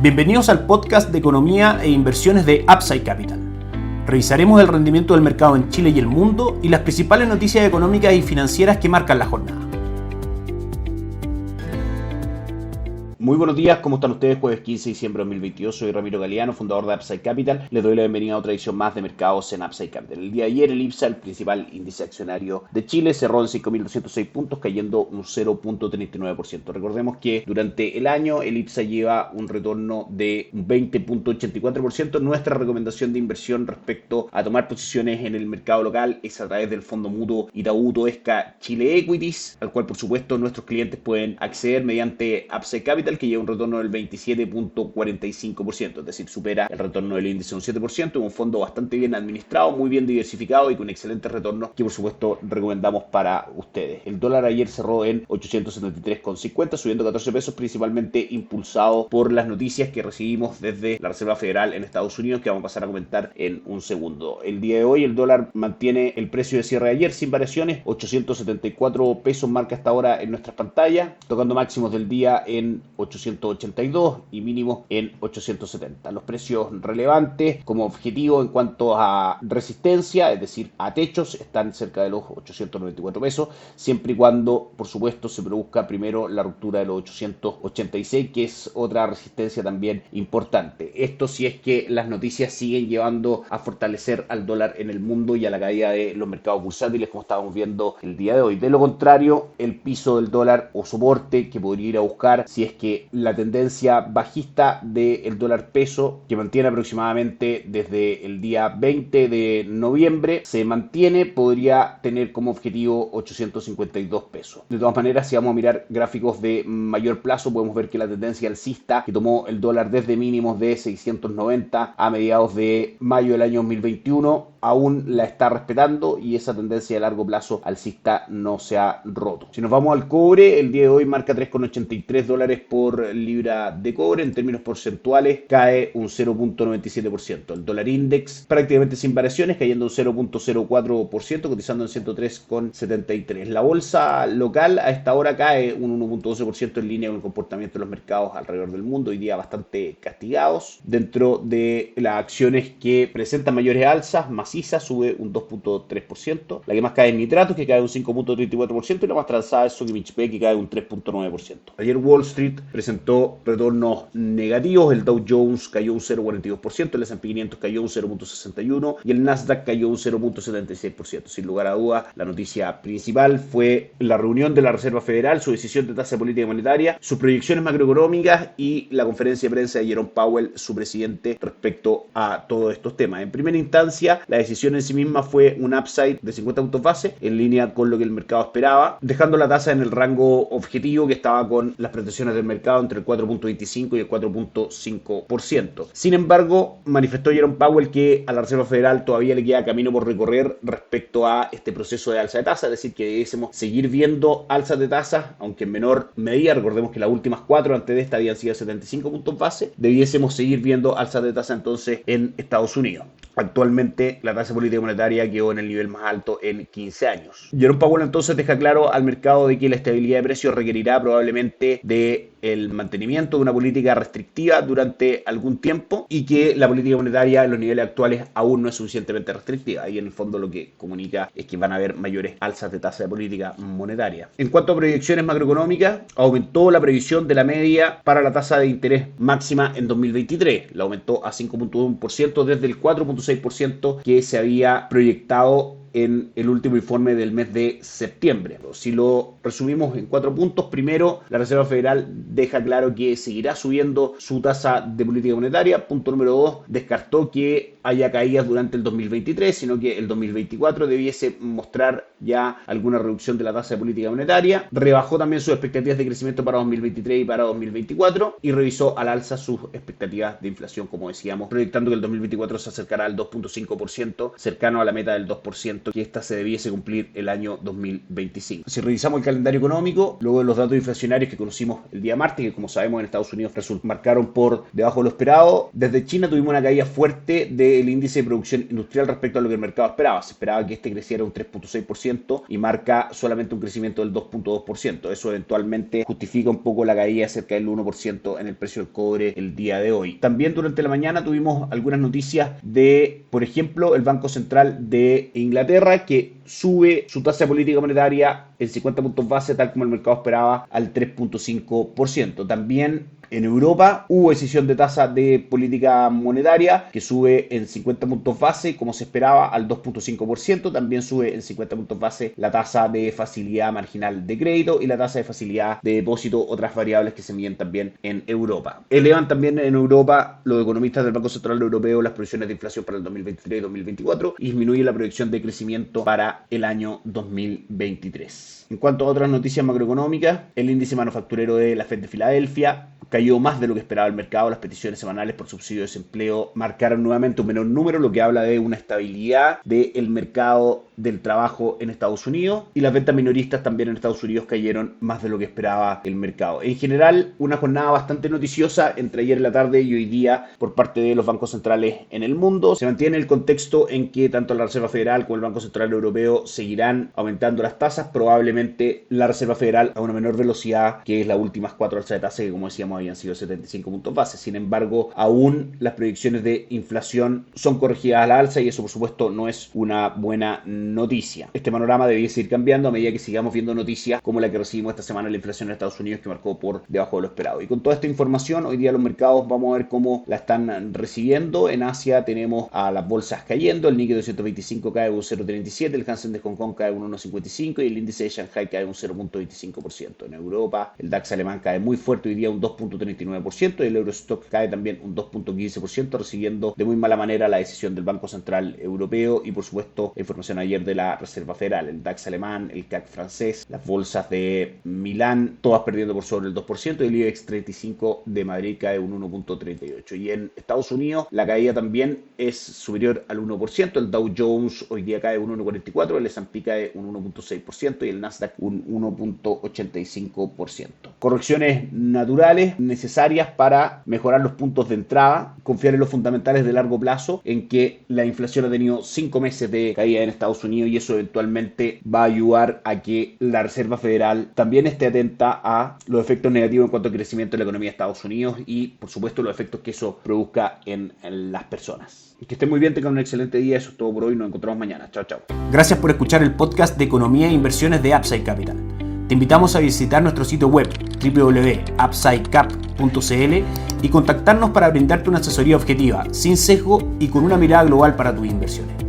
Bienvenidos al podcast de economía e inversiones de Upside Capital. Revisaremos el rendimiento del mercado en Chile y el mundo y las principales noticias económicas y financieras que marcan la jornada. Muy buenos días, ¿cómo están ustedes? Jueves 15 de diciembre de 2022, soy Ramiro Galeano, fundador de Upside Capital. Les doy la bienvenida a otra edición más de mercados en Upside Capital. El día de ayer el IPSA, el principal índice accionario de Chile, cerró en 5.206 puntos, cayendo un 0.39%. Recordemos que durante el año el IPSA lleva un retorno de un 20.84%. Nuestra recomendación de inversión respecto a tomar posiciones en el mercado local es a través del fondo mutuo Itaú Toesca Chile Equities, al cual por supuesto nuestros clientes pueden acceder mediante Upside Capital, que lleva un retorno del 27.45%, es decir, supera el retorno del índice un 7%, un fondo bastante bien administrado, muy bien diversificado y con excelentes retornos que por supuesto recomendamos para ustedes. El dólar ayer cerró en 873,50, subiendo 14 pesos, principalmente impulsado por las noticias que recibimos desde la Reserva Federal en Estados Unidos, que vamos a pasar a comentar en un segundo. El día de hoy el dólar mantiene el precio de cierre de ayer sin variaciones, 874 pesos marca hasta ahora en nuestras pantallas, tocando máximos del día en 882 y mínimos en 870. Los precios relevantes como objetivo en cuanto a resistencia, es decir, a techos, están cerca de los 894 pesos, siempre y cuando, por supuesto, se produzca primero la ruptura de los 886, que es otra resistencia también importante. Esto si es que las noticias siguen llevando a fortalecer al dólar en el mundo y a la caída de los mercados bursátiles, como estábamos viendo el día de hoy. De lo contrario, el piso del dólar o soporte que podría ir a buscar, si es que la tendencia bajista del dólar peso, que mantiene aproximadamente desde el día 20 de noviembre, se mantiene, podría tener como objetivo 852 pesos. De todas maneras, si vamos a mirar gráficos de mayor plazo, podemos ver que la tendencia alcista que tomó el dólar desde mínimos de 690 a mediados de mayo del año 2021 aún la está respetando y esa tendencia de largo plazo alcista no se ha roto. Si nos vamos al cobre, el día de hoy marca $3,83 por libra de cobre. En términos porcentuales cae un 0.97%. El dólar index prácticamente sin variaciones, cayendo un 0.04%, cotizando en 103,73. La bolsa local a esta hora cae un 1.12% en línea con el comportamiento de los mercados alrededor del mundo, hoy día bastante castigados. Dentro de las acciones que presentan mayores alzas, Maciza sube un 2.3%, la que más cae es Nitratos, que cae un 5.34%, y la más transada es Sokimich P, que cae un 3.9%. Ayer Wall Street presentó retornos negativos, el Dow Jones cayó un 0.42%, el S&P 500 cayó un 0.61% y el Nasdaq cayó un 0.76%. Sin lugar a dudas, la noticia principal fue la reunión de la Reserva Federal, su decisión de tasa de política monetaria, sus proyecciones macroeconómicas y la conferencia de prensa de Jerome Powell, su presidente, respecto a todos estos temas. En primera instancia, la decisión en sí misma fue un upside de 50 puntos base, en línea con lo que el mercado esperaba, dejando la tasa en el rango objetivo que estaba con las pretensiones del mercado entre el 4.25 y el 4.5%. Sin embargo, manifestó Jerome Powell que a la Reserva Federal todavía le queda camino por recorrer respecto a este proceso de alza de tasa, es decir, que debiésemos seguir viendo alzas de tasa, aunque en menor medida. Recordemos que las últimas 4 antes de esta habían sido 75 puntos base, debiésemos seguir viendo alzas de tasa entonces en Estados Unidos. Actualmente la tasa política monetaria quedó en el nivel más alto en 15 años. Jerome Powell entonces deja claro al mercado de que la estabilidad de precios requerirá probablemente de el mantenimiento de una política restrictiva durante algún tiempo y que la política monetaria en los niveles actuales aún no es suficientemente restrictiva. Y en el fondo lo que comunica es que van a haber mayores alzas de tasa de política monetaria. En cuanto a proyecciones macroeconómicas, aumentó la previsión de la media para la tasa de interés máxima en 2023. La aumentó a 5.1% desde el 4.6% que se había proyectado en el último informe del mes de septiembre. Si lo resumimos en 4 puntos, primero, la Reserva Federal deja claro que seguirá subiendo su tasa de política monetaria. Punto número 2, descartó que haya caídas durante el 2023, sino que el 2024 debiese mostrar ya alguna reducción de la tasa de política monetaria. Rebajó también sus expectativas de crecimiento para 2023 y para 2024 y revisó al alza sus expectativas de inflación, como decíamos, proyectando que el 2024 se acercará al 2.5%, cercano a la meta del 2% que esta se debiese cumplir el año 2025. Si revisamos el calendario económico, luego de los datos inflacionarios que conocimos el día martes, que como sabemos en Estados Unidos marcaron por debajo de lo esperado, desde China tuvimos una caída fuerte del índice de producción industrial respecto a lo que el mercado esperaba. Se esperaba que este creciera un 3.6% y marca solamente un crecimiento del 2.2%. Eso eventualmente justifica un poco la caída cerca del 1% en el precio del cobre el día de hoy. También durante la mañana tuvimos algunas noticias de, por ejemplo, el Banco Central de Inglaterra, que sube su tasa de política monetaria en 50 puntos base, tal como el mercado esperaba, al 3.5%. También en Europa hubo decisión de tasa de política monetaria que sube en 50 puntos base, como se esperaba, al 2.5%. También sube en 50 puntos base la tasa de facilidad marginal de crédito y la tasa de facilidad de depósito, otras variables que se miden también en Europa. Elevan también en Europa los economistas del Banco Central Europeo las previsiones de inflación para el 2023 y 2024 y disminuye la proyección de crecimiento para el año 2023. En cuanto a otras noticias macroeconómicas, el índice manufacturero de la Fed de Filadelfia cayó más de lo que esperaba el mercado. Las peticiones semanales por subsidio de desempleo marcaron nuevamente un menor número, lo que habla de una estabilidad del mercado del trabajo en Estados Unidos, y las ventas minoristas también en Estados Unidos cayeron más de lo que esperaba el mercado. En general, una jornada bastante noticiosa entre ayer en la tarde y hoy día por parte de los bancos centrales en el mundo. Se mantiene el contexto en que tanto la Reserva Federal como el Banco Central Europeo seguirán aumentando las tasas, probablemente la Reserva Federal a una menor velocidad que las últimas 4 alzas de tasa, que como decíamos habían sido 75 puntos base. Sin embargo, aún las proyecciones de inflación son corregidas a la alza y eso por supuesto no es una buena noticia. Este panorama debería seguir cambiando a medida que sigamos viendo noticias como la que recibimos esta semana de la inflación en Estados Unidos, que marcó por debajo de lo esperado. Y con toda esta información, hoy día los mercados vamos a ver cómo la están recibiendo. En Asia tenemos a las bolsas cayendo, el Nikkei 225 cae un 0.37, el Hansen de Hong Kong cae un 1.55 y el índice de Shanghai cae un 0.25%. En Europa, el DAX alemán cae muy fuerte hoy día un 2.39% y el Eurostock cae también un 2.15%, recibiendo de muy mala manera la decisión del Banco Central Europeo y por supuesto la información ayer de la Reserva Federal. El DAX alemán, el CAC francés, las bolsas de Milán, todas perdiendo por sobre el 2% y el IBEX 35 de Madrid cae un 1.38%. Y en Estados Unidos la caída también es superior al 1%. El Dow Jones hoy día cae un 1.44%, el S&P cae un 1.6% y el Nasdaq un 1.85%. Correcciones naturales necesarias para mejorar los puntos de entrada, confiar en los fundamentales de largo plazo, en que la inflación ha tenido 5 meses de caída en Estados Unidos y eso eventualmente va a ayudar a que la Reserva Federal también esté atenta a los efectos negativos en cuanto al crecimiento de la economía de Estados Unidos y por supuesto los efectos que eso produzca en las personas. Que estén muy bien, tengan un excelente día. Eso es todo por hoy, nos encontramos mañana. Chao, chao. Gracias por escuchar el podcast de Economía e Inversiones de Upside Capital. Te invitamos a visitar nuestro sitio web www.upsidecap.cl y contactarnos para brindarte una asesoría objetiva, sin sesgo y con una mirada global para tus inversiones.